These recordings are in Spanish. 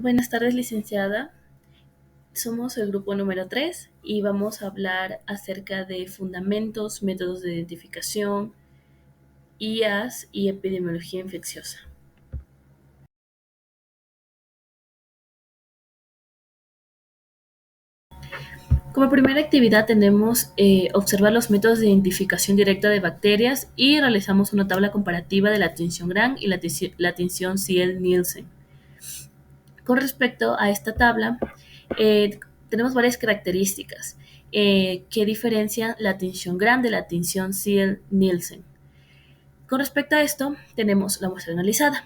Buenas tardes, licenciada. Somos el grupo número 3 y vamos a hablar acerca de fundamentos, métodos de identificación, IAS y epidemiología infecciosa. Como primera actividad tenemos observar los métodos de identificación directa de bacterias y realizamos una tabla comparativa de la tinción Gram y la tinción Ciel-Nielsen. Con respecto a esta tabla, tenemos varias características que diferencian la tinción Gram de la tinción Ciel-Nielsen. Con respecto a esto, tenemos la muestra analizada.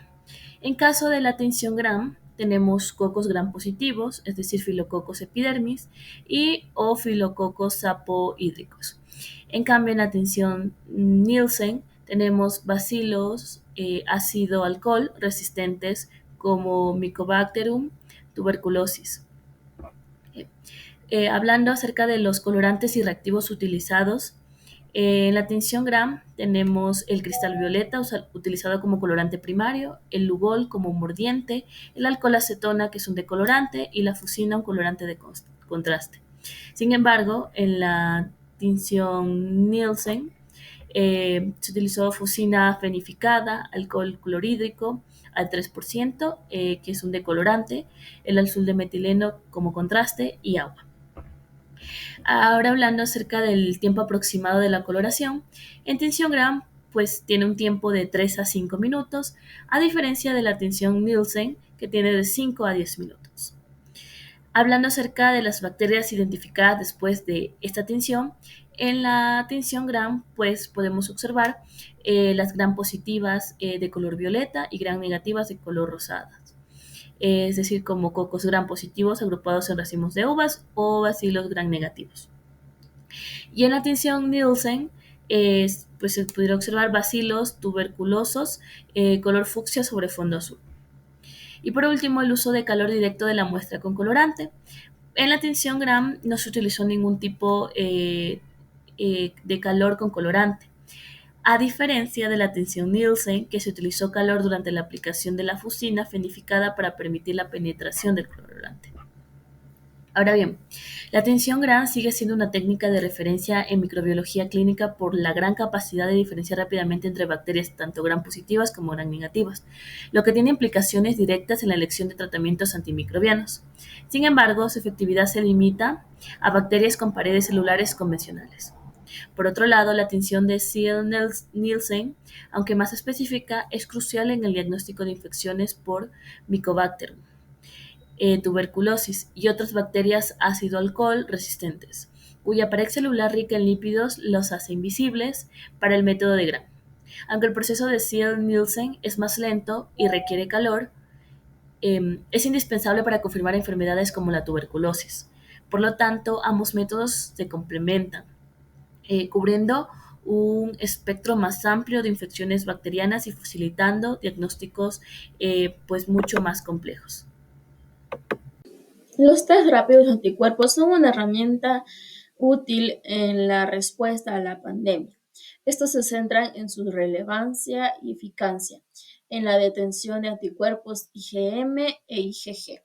En caso de la tinción Gram, tenemos cocos Gram positivos, es decir, filococos epidermis y o filococos sapohídricos. En cambio, en la tinción Nielsen tenemos bacilos ácido alcohol resistentes como Mycobacterium tuberculosis. Hablando acerca de los colorantes y reactivos utilizados, en la tinción Gram tenemos el cristal violeta utilizado como colorante primario, el Lugol como mordiente, el alcohol acetona que es un decolorante y la fusina un colorante de contraste. Sin embargo, en la tinción Nielsen se utilizó fusina fenificada, alcohol clorhídrico al 3%, que es un decolorante, el azul de metileno como contraste y agua. Ahora hablando acerca del tiempo aproximado de la coloración, en tinción Gram pues tiene un tiempo de 3 a 5 minutos, a diferencia de la tinción Nielsen que tiene de 5 a 10 minutos. Hablando acerca de las bacterias identificadas después de esta tinción, en la tinción Gram pues podemos observar las Gram positivas de color violeta y Gram negativas de color rosada. Es decir, como cocos Gram positivos agrupados en racimos de uvas o bacilos Gram negativos. Y en la tinción Nielsen, pues se pudieron observar bacilos tuberculosos color fucsia sobre fondo azul. Y por último, el uso de calor directo de la muestra con colorante. En la tinción Gram no se utilizó ningún tipo de calor con colorante, a diferencia de la tinción Nielsen, que se utilizó calor durante la aplicación de la fusina fenificada para permitir la penetración del colorante. Ahora bien, la tinción Gram sigue siendo una técnica de referencia en microbiología clínica por la gran capacidad de diferenciar rápidamente entre bacterias tanto Gram positivas como Gram negativas, lo que tiene implicaciones directas en la elección de tratamientos antimicrobianos. Sin embargo, su efectividad se limita a bacterias con paredes celulares convencionales. Por otro lado, la tinción de Ciel-Nielsen, aunque más específica, es crucial en el diagnóstico de infecciones por Mycobacterium tuberculosis y otras bacterias ácido-alcohol resistentes, cuya pared celular rica en lípidos los hace invisibles para el método de Gram. Aunque el proceso de Ciel-Nielsen es más lento y requiere calor, es indispensable para confirmar enfermedades como la tuberculosis. Por lo tanto, ambos métodos se complementan, cubriendo un espectro más amplio de infecciones bacterianas y facilitando diagnósticos pues mucho más complejos. Los test rápidos de anticuerpos son una herramienta útil en la respuesta a la pandemia. Estos se centran en su relevancia y eficacia en la detención de anticuerpos IgM e IgG.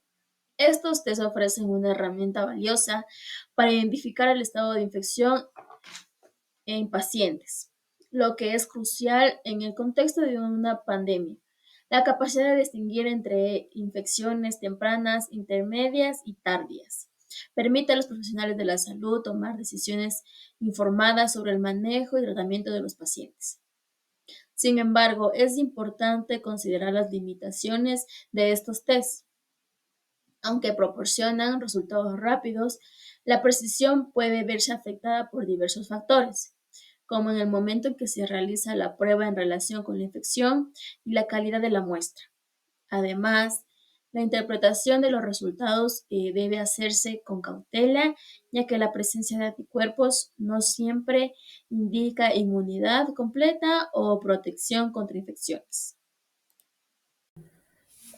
Estos test ofrecen una herramienta valiosa para identificar el estado de infección en pacientes, lo que es crucial en el contexto de una pandemia. La capacidad de distinguir entre infecciones tempranas, intermedias y tardías permite a los profesionales de la salud tomar decisiones informadas sobre el manejo y tratamiento de los pacientes. Sin embargo, es importante considerar las limitaciones de estos tests. Aunque proporcionan resultados rápidos, la precisión puede verse afectada por diversos factores, como en el momento en que se realiza la prueba en relación con la infección y la calidad de la muestra. Además, la interpretación de los resultados debe hacerse con cautela, ya que la presencia de anticuerpos no siempre indica inmunidad completa o protección contra infecciones.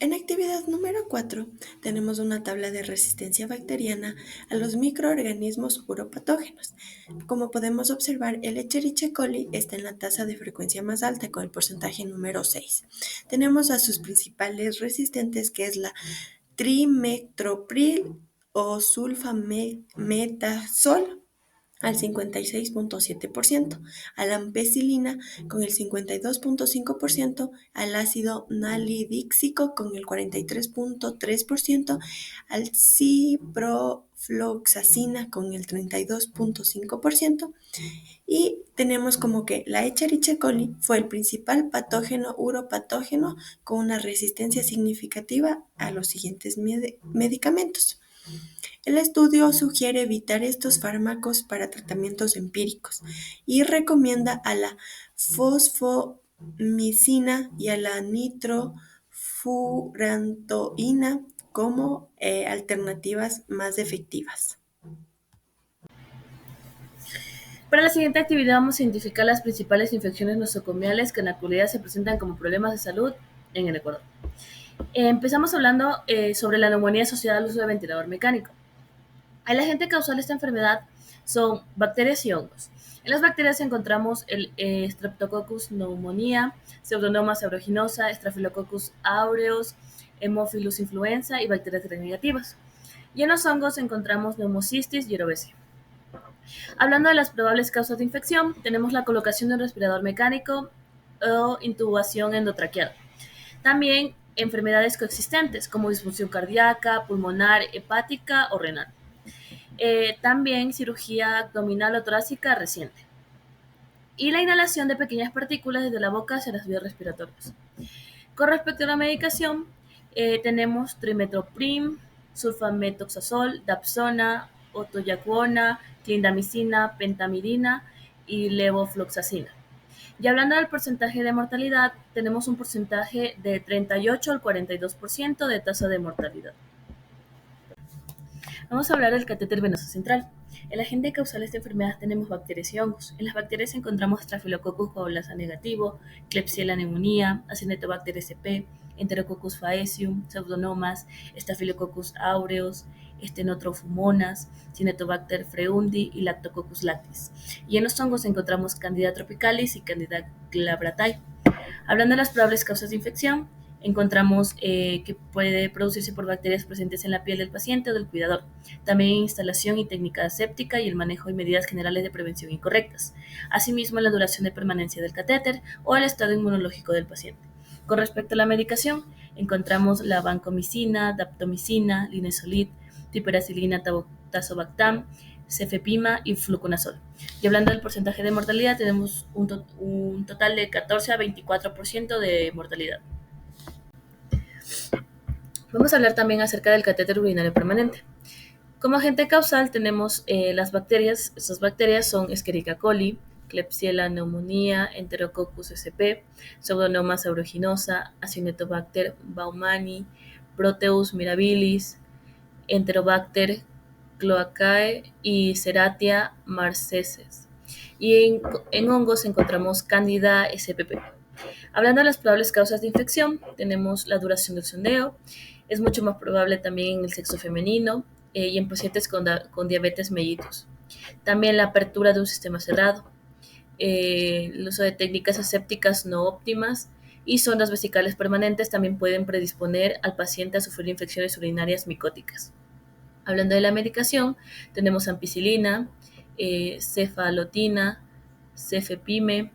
En actividad número 4 tenemos una tabla de resistencia bacteriana a los microorganismos uropatógenos. Como podemos observar, el Escherichia coli está en la tasa de frecuencia más alta con el porcentaje número 6. Tenemos a sus principales resistentes, que es la trimetropril o sulfametasol al 56.7%, a la ampicilina con el 52.5%, al ácido nalidíxico con el 43.3%, al ciprofloxacina con el 32.5%, y tenemos como que la Escherichia coli fue el principal patógeno uropatógeno con una resistencia significativa a los siguientes medicamentos. El estudio sugiere evitar estos fármacos para tratamientos empíricos y recomienda a la fosfomicina y a la nitrofurantoína como alternativas más efectivas. Para la siguiente actividad vamos a identificar las principales infecciones nosocomiales que en la actualidad se presentan como problemas de salud en el Ecuador. Empezamos hablando sobre la neumonía asociada al uso de ventilador mecánico. El agente causal de esta enfermedad son bacterias y hongos. En las bacterias encontramos el Streptococcus pneumoniae, Pseudomonas aeruginosa, Staphylococcus aureus, Haemophilus influenza y bacterias gram-negativas. Y en los hongos encontramos Pneumocystis y Orobacea. Hablando de las probables causas de infección, tenemos la colocación de un respirador mecánico o intubación endotraqueal. También enfermedades coexistentes como disfunción cardíaca, pulmonar, hepática o renal. También cirugía abdominal o torácica reciente. Y la inhalación de pequeñas partículas desde la boca hacia las vías respiratorias. Con respecto a la medicación, tenemos trimethoprim, sulfametoxazol, dapsona, otoyacuona, clindamicina, pentamidina y levofloxacina. Y hablando del porcentaje de mortalidad, tenemos un porcentaje de 38 al 42% de tasa de mortalidad. Vamos a hablar del catéter venoso central. En la agente causal de esta enfermedad tenemos bacterias y hongos. En las bacterias encontramos Staphylococcus coagulasa negativo, Klebsiella pneumoniae, Acinetobacter sp, Enterococcus faecium, Pseudomonas, Staphylococcus aureus, Stenotrofumonas, Cinetobacter freundi y Lactococcus lactis. Y en los hongos encontramos Candida tropicalis y Candida glabratae. Hablando de las probables causas de infección, encontramos que puede producirse por bacterias presentes en la piel del paciente o del cuidador. También instalación y técnica aséptica y el manejo y medidas generales de prevención incorrectas. Asimismo, la duración de permanencia del catéter o el estado inmunológico del paciente. Con respecto a la medicación, encontramos la vancomicina, daptomicina, linezolid, piperacilina, tazobactam, cefepima y fluconazol. Y hablando del porcentaje de mortalidad, tenemos un total de 14 a 24% de mortalidad. Vamos a hablar también acerca del catéter urinario permanente. Como agente causal tenemos las bacterias. Estas bacterias son Escherichia coli, Klebsiella pneumoniae, Enterococcus sp, Pseudomonas aeruginosa, Acinetobacter baumannii, Proteus mirabilis, Enterobacter cloacae y Serratia marcescens. Y en hongos encontramos Candida spp. Hablando de las probables causas de infección, tenemos la duración del sondeo. Es mucho más probable también en el sexo femenino y en pacientes con diabetes mellitus. También la apertura de un sistema cerrado, el uso de técnicas asépticas no óptimas y sondas vesicales permanentes también pueden predisponer al paciente a sufrir infecciones urinarias micóticas. Hablando de la medicación, tenemos ampicilina, cefalotina, cefepime,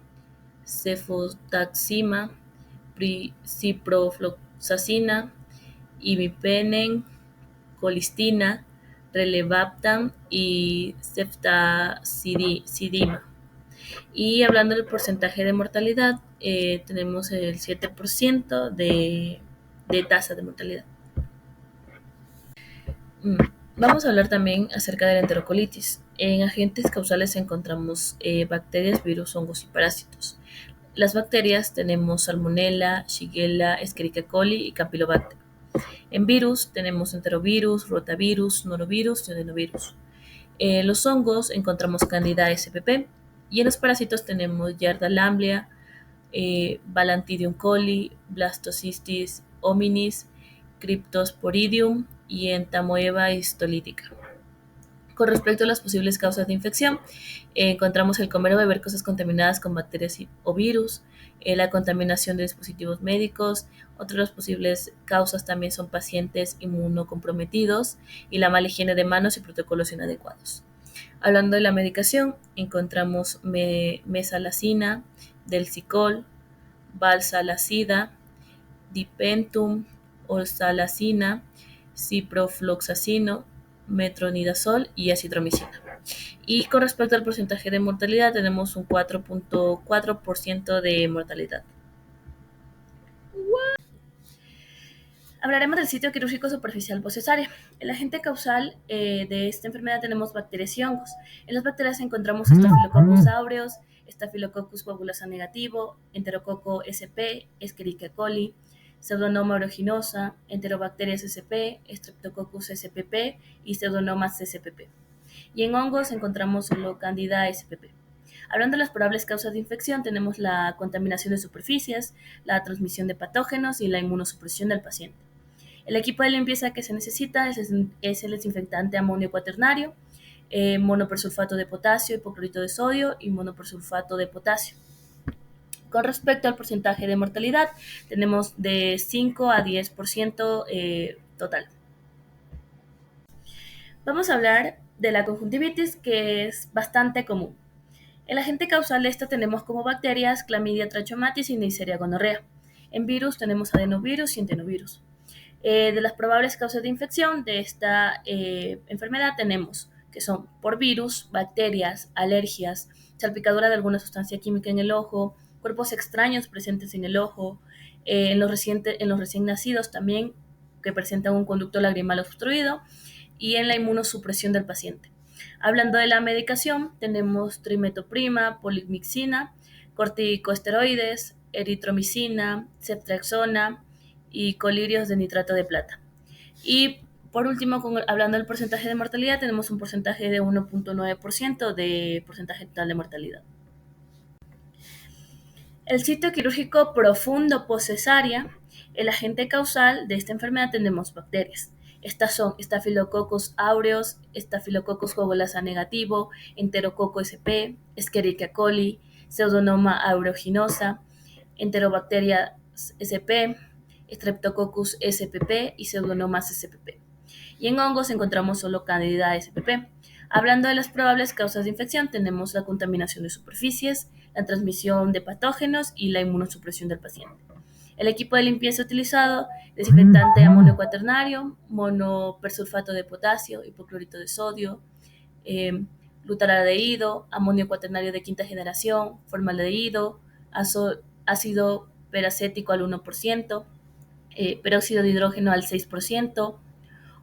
cefotaxima, ciprofloxacina, imipenem, colistina, relebaptam y ceftazidima. Y hablando del porcentaje de mortalidad, tenemos el 7% de tasa de mortalidad. Vamos a hablar también acerca de la enterocolitis. En agentes causales encontramos bacterias, virus, hongos y parásitos. Las bacterias tenemos Salmonella, Shigella, Escherichia coli y Campylobacter. En virus tenemos enterovirus, rotavirus, norovirus y adenovirus. En los hongos encontramos Candida spp y en los parásitos tenemos Yarda lamblia, Balantidium coli, Blastocystis hominis, Cryptosporidium y Entamoeba histolítica. Con respecto a las posibles causas de infección, encontramos el comer o beber cosas contaminadas con bacterias o virus, la contaminación de dispositivos médicos. Otras posibles causas también son pacientes inmunocomprometidos y la mala higiene de manos y protocolos inadecuados. Hablando de la medicación, encontramos mesalazina, delcicol, valsalacida, dipentum, oxalacina, ciprofloxacino, metronidazol y acitromicina. Y con respecto al porcentaje de mortalidad, tenemos un 4.4% de mortalidad. Hablaremos del sitio quirúrgico superficial postcesárea. El agente causal de esta enfermedad tenemos bacterias y hongos. En las bacterias encontramos Staphylococcus aureus, Staphylococcus coagulasa negativo, Enterococo sp, Escherichia coli, Pseudomonas aeruginosa, Enterobacterias sp, Streptococcus spp y Pseudomonas spp. Y en hongos encontramos solo Candida spp. Hablando de las probables causas de infección, tenemos la contaminación de superficies, la transmisión de patógenos y la inmunosupresión del paciente. El equipo de limpieza que se necesita es el desinfectante amonio cuaternario, monopersulfato de potasio, hipoclorito de sodio y monopersulfato de potasio. Con respecto al porcentaje de mortalidad, tenemos de 5 a 10% total. Vamos a hablar de la conjuntivitis, que es bastante común. El agente causal de esta tenemos como bacterias Chlamydia trachomatis y Neisseria gonorrea. En virus tenemos adenovirus y entenovirus. De las probables causas de infección de esta enfermedad tenemos que son por virus, bacterias, alergias, salpicadura de alguna sustancia química en el ojo, cuerpos extraños presentes en el ojo, en los recién nacidos también que presentan un conducto lagrimal obstruido y en la inmunosupresión del paciente. Hablando de la medicación, tenemos trimetoprima, polymyxina, corticosteroides, eritromicina, ceftriaxona y colirios de nitrato de plata. Y por último, hablando del porcentaje de mortalidad, tenemos un porcentaje de 1.9% de porcentaje total de mortalidad. El sitio quirúrgico profundo postcesárea, el agente causal de esta enfermedad tenemos bacterias. Estas son Staphylococcus aureus, Staphylococcus coagulasa negativo, Enterococo sp, Escherichia coli, Pseudomonas aeruginosa, Enterobacterias sp, Streptococcus spp y Pseudomonas spp. Y en hongos encontramos solo Candida spp. Hablando de las probables causas de infección, tenemos la contaminación de superficies, la transmisión de patógenos y la inmunosupresión del paciente. El equipo de limpieza utilizado, desinfectante amonio cuaternario, monopersulfato de potasio, hipoclorito de sodio, glutaraldehído, amonio cuaternario de quinta generación, formaldehído, ácido peracético al 1%, peróxido de hidrógeno al 6%,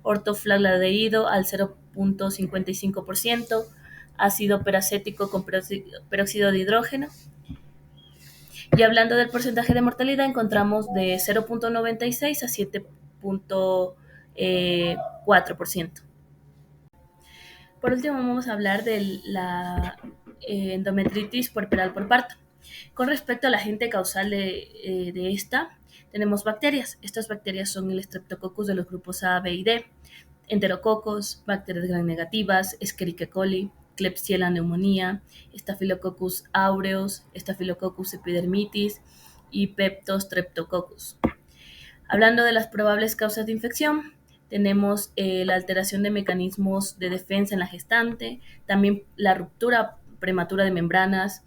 ortofosfaldehído al 0.55%, ácido peracético con peróxido de hidrógeno. Y hablando del porcentaje de mortalidad, encontramos de 0.96 a 7.4%. Por último, vamos a hablar de la endometritis puerperal por parto. Con respecto al agente causal de esta, tenemos bacterias. Estas bacterias son el Streptococcus de los grupos A, B y D, enterococos, bacterias gram negativas, Escherichia coli, Klebsiella pneumonia, Staphylococcus aureus, Staphylococcus epidermidis y Peptostreptococcus. Hablando de las probables causas de infección, tenemos la alteración de mecanismos de defensa en la gestante, también la ruptura prematura de membranas,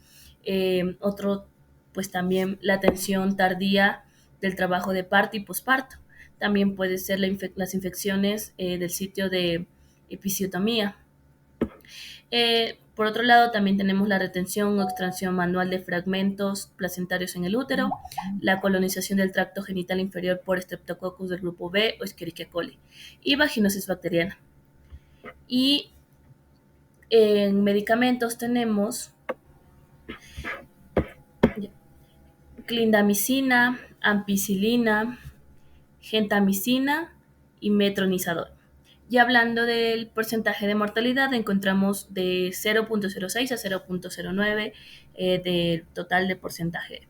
pues también la atención tardía del trabajo de parto y posparto. También puede ser las infecciones del sitio de episiotomía. Por otro lado, también tenemos la retención o extracción manual de fragmentos placentarios en el útero, la colonización del tracto genital inferior por Streptococcus del grupo B o Escherichia coli y vaginosis bacteriana. Y en medicamentos tenemos clindamicina, ampicilina, gentamicina y metronidazol. Y hablando del porcentaje de mortalidad, encontramos de 0.06 a 0.09 del total de porcentaje.